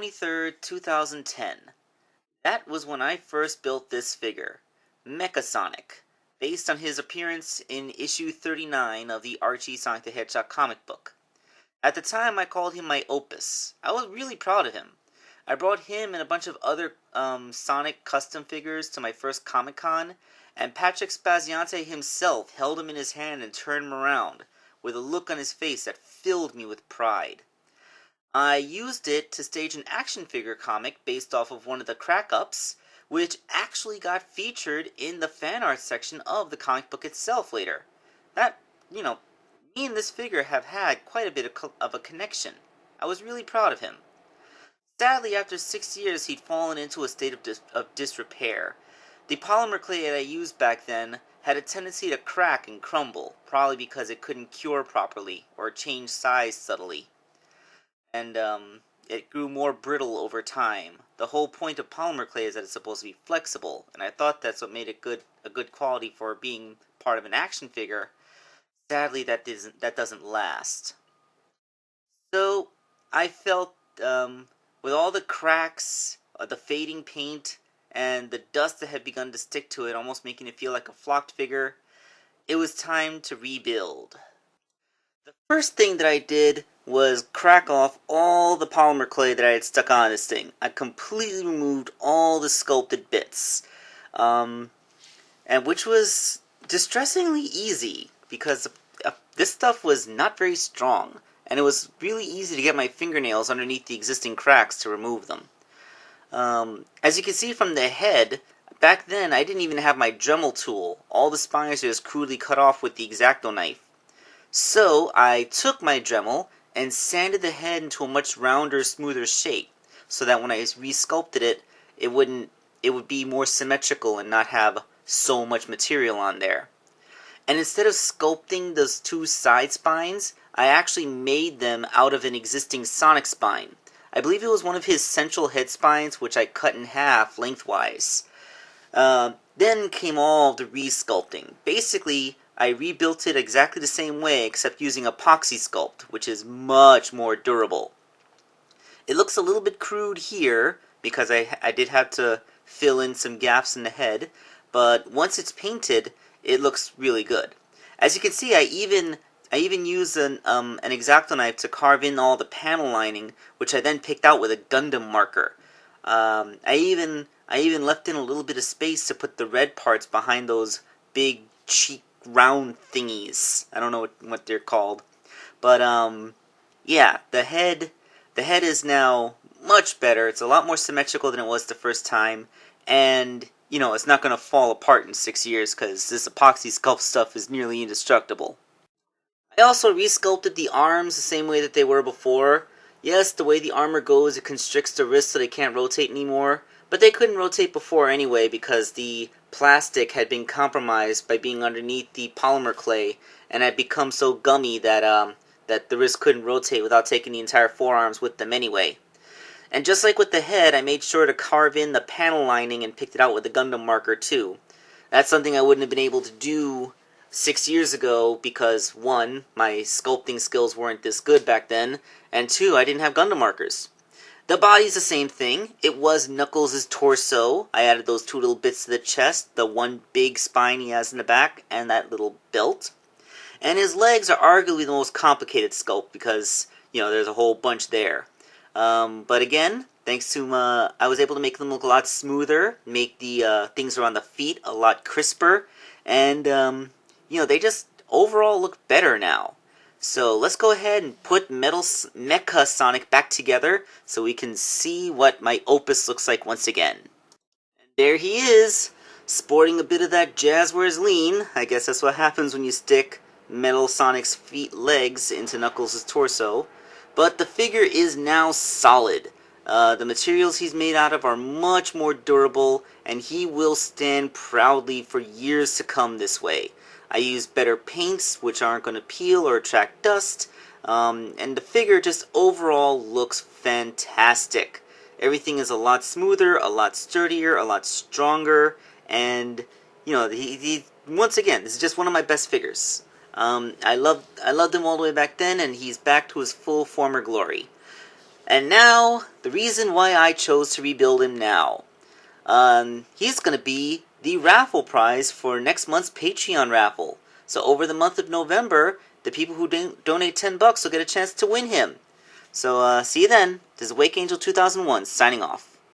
23rd, 2010. That was when I first built this figure, Mecha Sonic, based on his appearance in issue 39 of the Archie Sonic the Hedgehog comic book. At the time, I called him my opus. I was really proud of him. I brought him and a bunch of other Sonic custom figures to my first Comic-Con, and Patrick Spaziante himself held him in his hand and turned him around, with a look on his face that filled me with pride. I used it to stage an action figure comic based off of one of the crack-ups, which actually got featured in the fan art section of the comic book itself later. That, me and this figure have had quite a bit of a connection. I was really proud of him. Sadly, after 6 years, he'd fallen into a state of disrepair. The polymer clay that I used back then had a tendency to crack and crumble, probably because it couldn't cure properly or change size subtly. And it grew more brittle over time. The whole point of polymer clay is that it's supposed to be flexible, and I thought that's what made it a good quality for being part of an action figure. Sadly, that doesn't last. So I felt with all the cracks, the fading paint, and the dust that had begun to stick to it, almost making it feel like a flocked figure, it was time to rebuild. The first thing that I did was crack off all the polymer clay that I had stuck on this thing. I completely removed all the sculpted bits, and which was distressingly easy because this stuff was not very strong, and it was really easy to get my fingernails underneath the existing cracks to remove them. As you can see from the head, back then I didn't even have my Dremel tool. All the spines are just crudely cut off with the X-Acto knife. So I took my Dremel and sanded the head into a much rounder, smoother shape, so that when I resculpted it, it would be more symmetrical and not have so much material on there. And instead of sculpting those two side spines, I actually made them out of an existing Sonic spine. I believe it was one of his central head spines, which I cut in half lengthwise. Then came all the resculpting. Basically, I rebuilt it exactly the same way, except using epoxy sculpt, which is much more durable. It looks a little bit crude here, because I did have to fill in some gaps in the head, but once it's painted, it looks really good. As you can see, I even used an X-Acto knife to carve in all the panel lining, which I then picked out with a Gundam marker. I even left in a little bit of space to put the red parts behind those big cheek round thingies. I don't know what they're called, but yeah, the head is now much better. It's a lot more symmetrical than it was the first time, and it's not going to fall apart in 6 years because this epoxy sculpt stuff is nearly indestructible. I also resculpted the arms the same way that they were before. Yes, the way the armor goes, it constricts the wrists so they can't rotate anymore, but they couldn't rotate before anyway because the plastic had been compromised by being underneath the polymer clay and had become so gummy that the wrist couldn't rotate without taking the entire forearms with them anyway. And just like with the head, I made sure to carve in the panel lining and picked it out with a Gundam marker too. That's something I wouldn't have been able to do 6 years ago because 1, my sculpting skills weren't this good back then, and 2, I didn't have Gundam markers. The body's the same thing. It was Knuckles' torso. I added those 2 little bits to the chest, the one big spine he has in the back, and that little belt. And his legs are arguably the most complicated sculpt because, there's a whole bunch there. But again, thanks to I was able to make them look a lot smoother, make the things around the feet a lot crisper, and they just overall look better now. So let's go ahead and put Mecha Sonic back together so we can see what my opus looks like once again. And there he is, sporting a bit of that Jazzwares lean. I guess that's what happens when you stick Metal Sonic's legs into Knuckles' torso. But the figure is now solid. The materials he's made out of are much more durable, and he will stand proudly for years to come this way. I used better paints, which aren't going to peel or attract dust, and the figure just overall looks fantastic. Everything is a lot smoother, a lot sturdier, a lot stronger, and once again, this is just one of my best figures. I loved him all the way back then, and he's back to his full former glory. And now, the reason why I chose to rebuild him now. He's going to be the raffle prize for next month's Patreon raffle. So over the month of November, the people who donate $10 will get a chance to win him. So see you then. This is Wakeangel2K1 signing off.